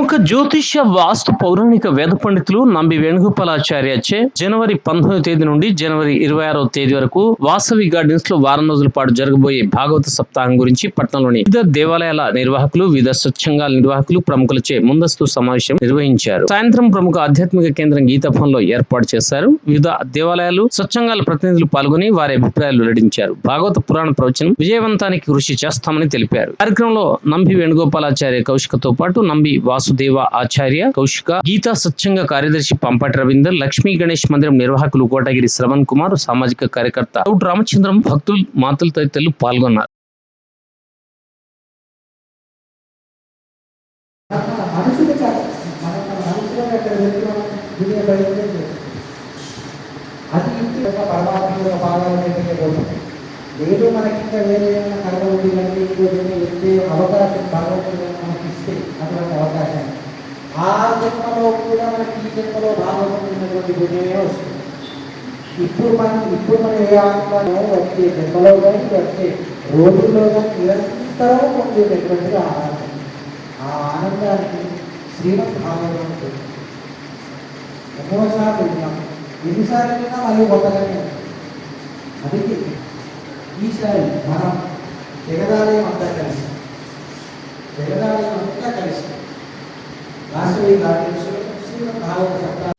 ప్రముఖ జ్యోతిష్య వాస్తు పౌరాణిక వేద పండితులు నంబి వేణుగోపాలాచార్యచే జనవరి 19వ తేదీ నుండి జనవరి 26వ తేదీ వరకు వాసవి గార్డెన్స్ లో వారం రోజుల పాటు జరగబోయే భాగవత సప్తాహం గురించి పట్టణంలోని వివిధ దేవాలయాల నిర్వాహకులు, వివిధ సత్సంగాల నిర్వాహకులు, ప్రముఖులచే ముందస్తు సమావేశం నిర్వహించారు. సాయంత్రం ప్రముఖ ఆధ్యాత్మిక కేంద్రం గీతాభవన్లో ఏర్పాటు చేశారు. వివిధ దేవాలయాలు, సత్సంగాల ప్రతినిధులు పాల్గొని వారి అభిప్రాయాలు వెల్లడించారు. భాగవత పురాణ ప్రవచనం విజయవంతానికి కృషి చేస్తామని తెలిపారు. కార్యక్రమంలో నంబి వేణుగోపాలాచార్య కౌశికతో పాటు నంబి వాసుదేవ ఆచార్య కౌశిక, గీతా సత్సంగ కార్యదర్శి పంపాటి రవీందర్, లక్ష్మీ గణేష్ మందిరం నిర్వాహకులు కోటగిరి శ్రవణ్ కుమార్, సామాజిక కార్యకర్త గౌడ్ రామచంద్రం, భక్తులు, మాతలు తదితరులు పాల్గొన్నారు. లేదు మనకి ఇంకా వేరే ఏమైనా కర్మ ఉంది అంటే ఇంకో అవకాశం భగవంతుడు మనకి ఇస్తే అటువంటి అవకాశాన్ని ఆ జన్మలో కూడా మనకి ఈ జన్మలో భాగవతం ఉన్నటువంటి గుణమే వస్తుంది. ఇప్పుడు మనం ఏ ఆత్మలో వచ్చే జన్మలో కానీ వచ్చే రోజుల్లో కానీ నిరంతరం పొందేటటువంటిది ఆనందం. ఆ ఆనందానికి శ్రీమద్ భాగవతం ఎన్నోసార్లు విన్నాం, ఎన్నిసార్లు విన్నా మళ్ళీ కొత్తగానే అందుకే ఈసారి మనం జగదాలయం అంతా కలిసి వాసవి గార్డెన్స్ శ్రీమద్ భాగవత సప్తాహం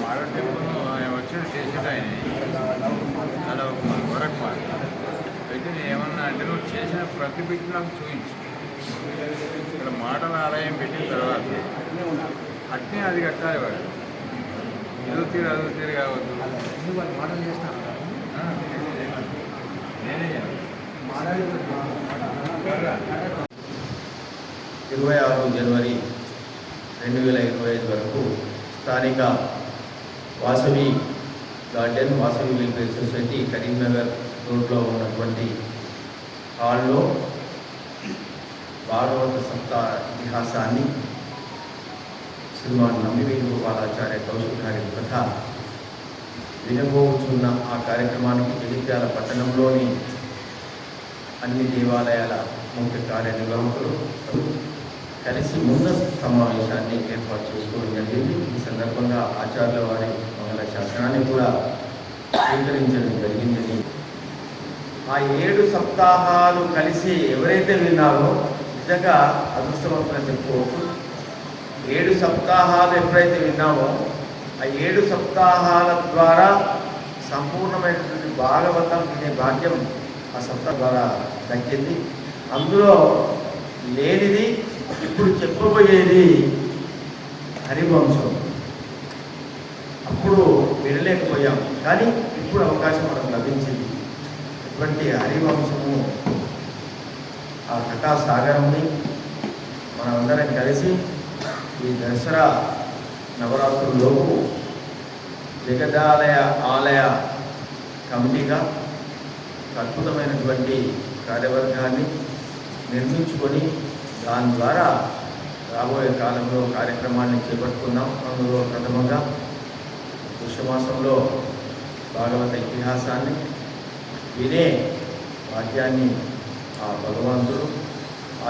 మోడల్ టెంపుల్ వచ్చి చేసేట ఆయన అలా వరకు అయితే నేను ఏమన్నా అంటే నువ్వు చేసిన ప్రతి బిడ్డ నాకు చూపించు. ఇక్కడ మోడల్ ఆలయం పెట్టిన తర్వాత అట్నే అది కట్టాలి. వాడు ఇదో తీరు కావద్దు. వాళ్ళు మోడల్ చేస్తాను నేనే 26 జనవరి 2025 వరకు స్థానిక Vasavi garden, Vasavi welfare society Karimnagar రోడ్లో ఉన్నటువంటి హాల్లో భాగవత సప్తాహ ఇతిహాసాన్ని శ్రీమాన్ నంబి వేణుగోపాలాచార్య కౌశిక గారి కథ వినబోచున్న ఆ కార్యక్రమానికి జగిత్యాల పట్టణంలోని అన్ని దేవాలయాల ముఖ్య కార్యనిర్వాహకులు కలిసి ముందస్తు సమావేశాన్ని ఏర్పాటు చేసుకోవడం జరిగింది. ఈ సందర్భంగా ఆచార్యుల వారి మంగళ శాసనాన్ని కూడా స్వీకరించడం జరిగిందని, ఆ 7 సప్తాహాలు కలిసి ఎవరైతే విన్నారో నిజంగా అదృష్టవంతులని చెప్పుకోవచ్చు. 7 సప్తాహాలు ఎప్పుడైతే విన్నామో ఆ 7 సప్తాహాల ద్వారా సంపూర్ణమైనటువంటి భాగవతం వినే భాగ్యం ఆ సప్తాహం ద్వారా దక్కింది. అందులో లేనిది ఇప్పుడు చెప్పబోయేది హరివంశం. అప్పుడు వినలేకపోయాం, కానీ ఇప్పుడు అవకాశం మనకు లభించింది. ఇటువంటి హరివంశము ఆ కథా సాగరంని మనమందరం కలిసి ఈ దసరా నవరాత్రుల్లోపు జగదాలయ ఆలయ కమిటీగా అద్భుతమైనటువంటి కార్యవర్గాన్ని నిర్మించుకొని దాని ద్వారా రాబోయే కాలంలో కార్యక్రమాన్ని చేపట్టుకున్నాం. అందులో ప్రథమంగా పుష్యమాసంలో భాగవత ఇతిహాసాన్ని వినే వాక్యాన్ని ఆ భగవంతుడు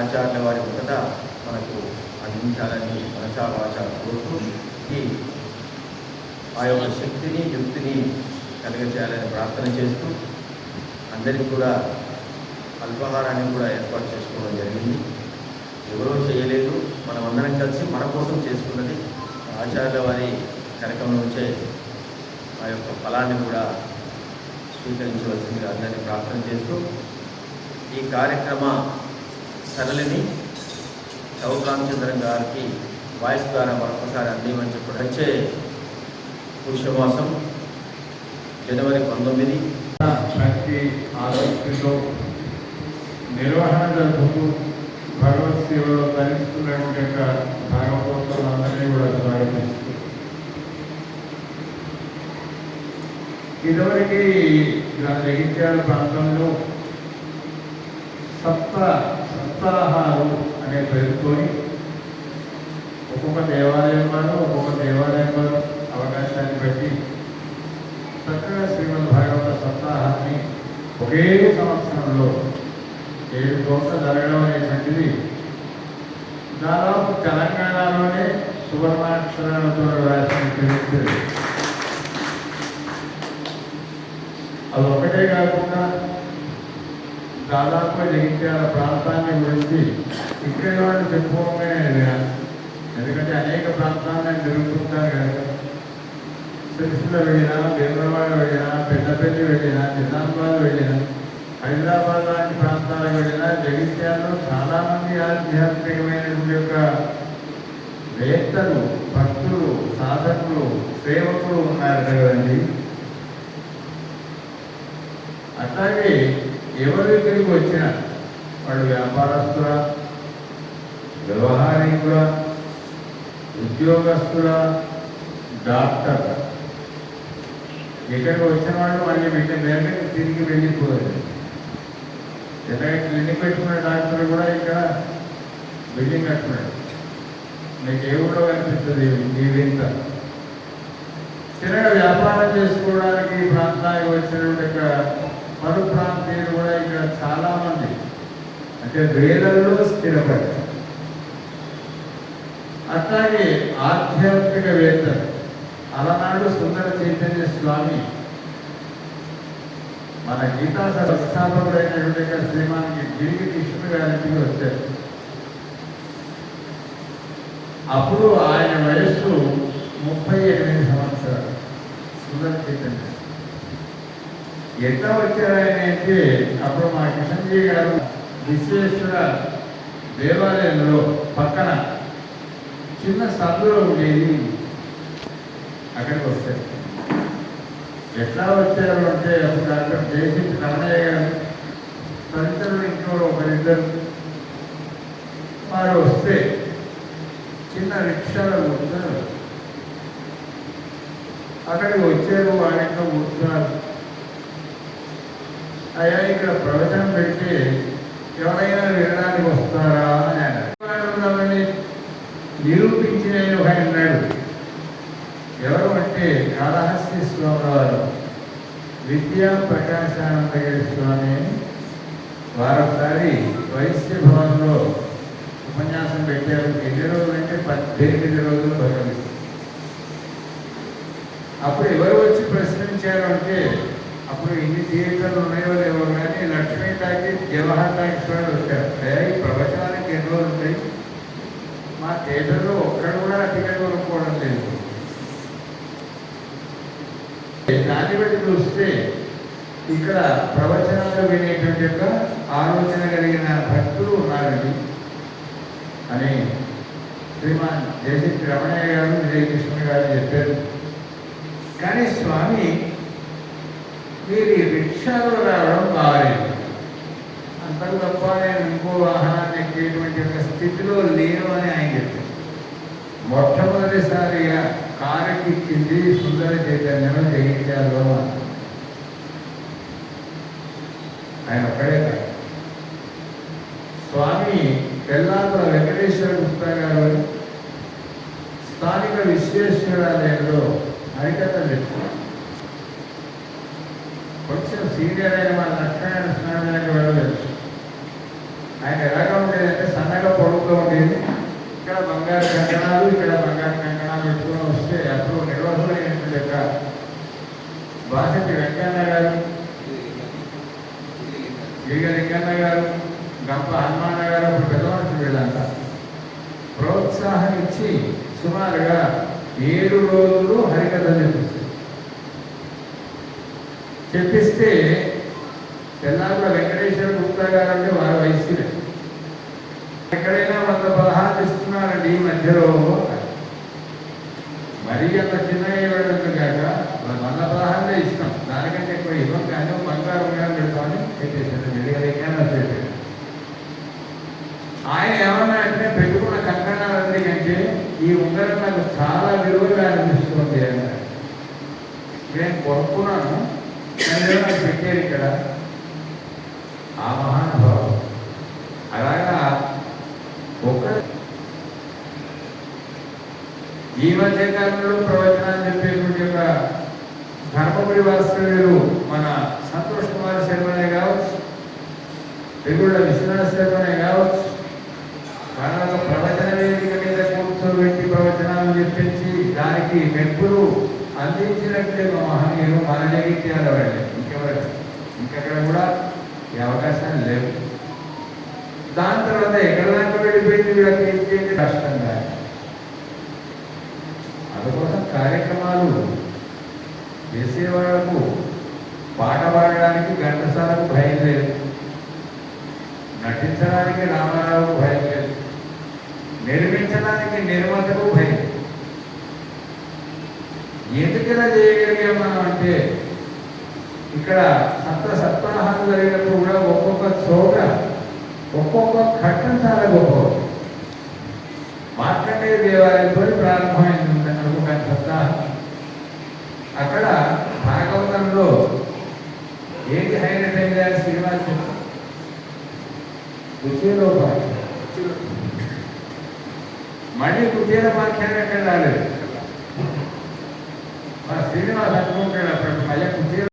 ఆచార్యుల వారి ముఖత మనకు అందించాలని మనసా వాచ కోరుతూ ఆ యొక్క శక్తిని, యుక్తిని కలిగచేయాలని ప్రార్థన చేస్తూ అందరికీ కూడా అల్పాహారాన్ని కూడా ఏర్పాటు చేసుకోవడం జరిగింది. ఎవరో చేయలేదు, మనం అందరం కలిసి మన కోసం చేసుకున్నది. ఆచార్యుల వారి కార్యక్రమం నుంచే ఆ యొక్క ఫలాన్ని కూడా స్వీకరించవలసిందిగా అందరినీ ప్రార్థన చేస్తూ ఈ కార్యక్రమ సరళిని గౌడ్ రామచంద్రం గారికి వాయిస్ ద్వారా మరొకసారి అందిమని చెప్పి వచ్చే పుష్యమాసం జనవరి 19 ప్రతి ఆసక్తితో నిర్వహణ జరుపుతూ భగవత్ సేవలో ధరిస్తున్నటువంటి భాగవతులందరినీ కూడా స్వాగతిస్తూ ఇదివరకు జగిత్యాల ప్రాంతంలో సప్తాహాలు అనే పేరుతోని ఒక్కొక్క దేవాలయం వారు అవకాశాన్ని బట్టి చక్కగా శ్రీమద్ భాగవత సప్తాహాన్ని ఒకే సంవత్సరంలో 7 కోట్ల జరగడం అనేటువంటిది దాదాపు తెలంగాణలోనే సువర్ణాక్షరాలతో రాసినటువంటి అది ఒకటే కాకుండా దాదాపు జగిత్యాల ప్రాంతాన్ని గురించి ఇక్కడ వాళ్ళు చెప్పుకోగానే ఎందుకంటే అనేక ప్రాంతాలను తిరుగుతుంటారు కనుక సిరిసిల్ల వెళ్ళినా భీమవరం వెళ్ళినా పెద్దపల్లి వెళ్ళినా నిజామాబాద్ వెళ్ళినా హైదరాబాద్ లాంటి ప్రాంతాలకు వెళ్ళినా జగిత్యాలలో చాలామంది ఆధ్యాత్మికమైనటువంటి యొక్క వేత్తలు భక్తులు సాధకులు సేవకులు ఉన్నారు కదండి. అట్లాగే ఎవరి దగ్గరికి వచ్చినా వాళ్ళు వ్యాపారస్తుల, వ్యవహారికుల, ఉద్యోగస్తుల, డాక్టర్ ఇక్కడికి వచ్చిన వాళ్ళు మళ్ళీ మేరకు తిరిగి వెళ్ళిపోయారు. చిన్నగా క్లినిక్ పెట్టుకున్న డాక్టర్ కూడా ఇక్కడ బిల్డింగ్ కట్టుకున్నాడు. మీకు ఏ ఊళ్ళో కనిపిస్తుంది ఈ వింత. చిన్నగా వ్యాపారం చేసుకోవడానికి ఈ ప్రాంతానికి వచ్చినటువంటి ఇక్కడ మరో ప్రాంతీయులు కూడా ఇక్కడ చాలామంది అంటే వేలల్లో స్థిరపడ్డారు. అట్లాగే ఆధ్యాత్మికవేత్తలు అలనాడు సుందర చైతన్య స్వామి మన గీతా సంస్థాపకుడైనటువంటి శ్రీమానికి గిరికి కృష్ణ గారికి వచ్చారు. అప్పుడు ఆయన వయస్సు 38 సంవత్సరాలు. సుందర చైతన్య ఎట్లా వచ్చారు ఆయన అంటే అప్పుడు మా కిషన్జీ గారు విశ్వేశ్వర దేవాలయంలో పక్కన చిన్న సందులో ఉండేది, అక్కడికి వస్తారు. ఎట్లా వచ్చారు అంటే అప్పుడు డాక్టర్ జేసీ రమణయ్య గారు తదితరులు ఇంట్లో ఒకరిద్దరు వారు వస్తే చిన్న రిక్షాలో కూర్చున్నారు. అక్కడికి వచ్చారు, వాళ్ళంట్లో కూర్చున్నారు. అయ్యా ఇక్కడ ప్రవచనం పెట్టి ఎవరైనా వినడానికి వస్తారా అని అన్నాడు. నిరూపించిన ఒక అన్నాడు. ఎవరు అంటే కాళహస్తి స్వామి వారు విద్యా ప్రకాశానందగిరి స్వామి వారొకసారి వైశ్య భవన్లో ఉపన్యాసం పెట్టారు. ఎన్ని రోజులు అంటే 18 రోజులు భగవతి. అప్పుడు ఎవరు వచ్చి ప్రశ్నించారు అంటే అప్పుడు ఇన్ని థియేటర్లు ఉన్నాయో లేవో కానీ లక్ష్మీ టాకీస్, జవహర్ టాకీస్ వాళ్ళు వచ్చారు. ఈ ప్రవచనానికి ఎన్ని రోజులు ఉంటాయి, మా థియేటర్లో ఒక్కడు కూడా టికెట్ కొనుక్కోవడం లేదు. దాన్ని బట్టి చూస్తే ఇక్కడ ప్రవచనాలు వినేటువంటి యొక్క ఆలోచన కలిగిన భక్తులు ఉన్నారండి అని శ్రీమాన్ జేసీ రమణయ్య గారు, విజయకృష్ణ గారు చెప్పారు. కానీ స్వామి మీరు ఈ రిక్షాలో రావడం బాగాలేదు, అంతకు తప్ప నేను ఇంకో వాహనాన్ని ఎక్కేటువంటి యొక్క స్థితిలో లేను అని ఆయన చెప్పారు. మొట్టమొదటిసారిగా కారెక్కింది సుందర చైతన్యం జగించారు. ఆయన ఒక్కడే కాదు, స్వామి తెల్లాపుర వెంకటేశ్వర గుప్తా గారు స్థానిక విశ్వేశ్వరాలయంలో హరికథలు చెప్తున్నారు. కొంచెం సీనియర్ అయిన వాళ్ళ లక్ష్మణ స్నానానికి వెళ్ళవచ్చు. ఆయన ఎలాగా ఉండేదంటే సన్నగా పొడుగుతూ ఉండేది. ఇక్కడ బంగారు కంకణాలు, ఇక్కడ బంగారు కంకణాలు పెట్టుకుని వస్తే అప్పుడు నిర్వాహకులైనటువంటి యొక్క బాసెట్టి వెంకన్న గారు, గిరిగ లింగన్న గారు, గంప హనుమాన గారు అప్పుడు పెద్ద మనుషులు వీళ్ళంతా ప్రోత్సాహం ఇచ్చి సుమారుగా 7 రోజులు హరికథలు చెప్పిస్తే తెల్లాపుర వెంకటేశ్వర గుప్తా గారు అంటే వారు వయస్సులే. ఎక్కడైనా 100 ఇస్తున్నారండి ఈ మధ్యలో. మరీ అంత చిన్నగా ఇవ్వడం కాక 100 ఇస్తాం, దానికంటే ఎక్కువ ఇవ్వం. కానీ బంగారు ఉండాలని పెడతామని చెప్పేసారు. వెళ్ళగలిగాను చెప్పారు. ఆయన ఏమన్నా అంటే పెట్టుకున్న కంకణాలన్నీ కంటే ఈ ఉంగరం నాకు చాలా విలువగా అనిపిస్తుంది అన్నారు. నేను కొనుక్కున్నాను, నాకు పెట్టారు ఇక్కడ ఆ మహానుభావం. అలాగా ఒక ఈ మధ్య కాలంలో ప్రవచనాలు చెప్పేటువంటి యొక్క ధర్మపురి వాస్తవ్యులు మన సంతోష్ కుమార్ శర్మయ్య గారు తెలుగులో విశ్వనాథ శర్మనే కావచ్చు, మన ఒక ప్రవచన వేదిక మీద కూర్చోబెట్టి ప్రవచనాలు చెప్పించి దానికి మెప్పులు అందించినట్లే మా మహనీయులు మన జగిత్యాల వాళ్ళే, ఇంకెక్కడ కూడా ఈ అవకాశాలు లేవు. దాని తర్వాత ఎక్కడ దాకా వెళ్ళిపోయింది వీళ్ళకి ఇచ్చేది కష్టంగా. అందుకోసం కార్యక్రమాలు చేసేవాళ్లకు పాట పాడడానికి ఘంటసాలకు భయం లేదు, నటించడానికి రామారావుకు భయం లేదు, నిర్మించడానికి నిర్మాతకు భయం. ఎందుకలా చేయగలిగాం మనం అంటే ఇక్కడ సప్తాహాలు జరిగినప్పుడు కూడా ఒక్కొక్క చోట ఒక్కొక్క ఘట్టం చాలా గొప్ప. మార్కండేయ దేవాలయంతో ప్రారంభమైంది అనుకున్న సప్తాహం. అక్కడ భాగవతంలో ఏది హైలైట్ అయింది అని శ్రీనివాస్ కుచేలోపాఖ్యానం. మళ్ళీ కుచేలోపాఖ్యానం ఎక్కడ రాలేదు. మన శ్రీనివాస్ అనుకుంటాడు అప్పుడు మళ్ళీ కుచేల